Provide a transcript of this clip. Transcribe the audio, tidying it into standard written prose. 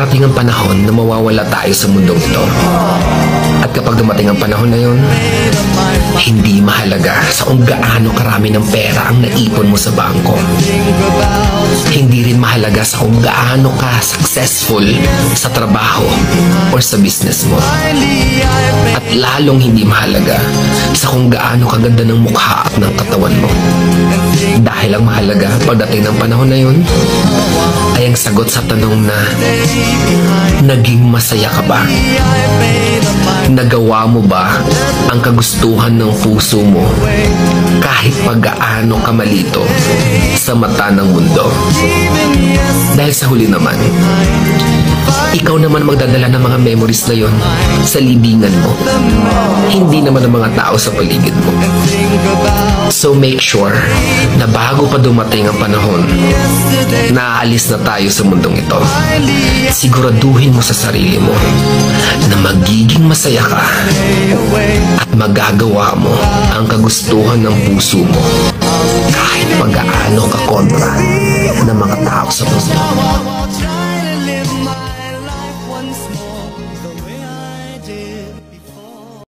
Darating ang panahon na mawawala tayo sa mundong ito. At kapag dumating ang panahon na yun, hindi mahalaga sa kung gaano karami ng pera ang naipon mo sa bangko. Hindi rin mahalaga sa kung gaano ka successful sa trabaho or sa business mo. At lalong hindi mahalaga sa kung gaano kaganda ng mukha at ng katawan mo. Dahil ang mahalaga pagdating ng panahon na yun ay ang sagot sa tanong na naging masaya ka ba? Nagawa mo ba ang kagustuhan ng puso mo kahit pag-gaano ka malito sa mata ng mundo? Dahil sa huli naman, ikaw naman magdadala ng mga memories na yon sa libingan mo. Hindi naman ang mga tao sa paligid mo. So make sure na bago pa dumating ang panahon na aalis na tayo sa mundong ito, siguraduhin mo sa sarili mo na magiging masaya ka at magagawa mo ang kagustuhan ng puso mo kahit pag-aano ka kontra ng mga tao sa mundo.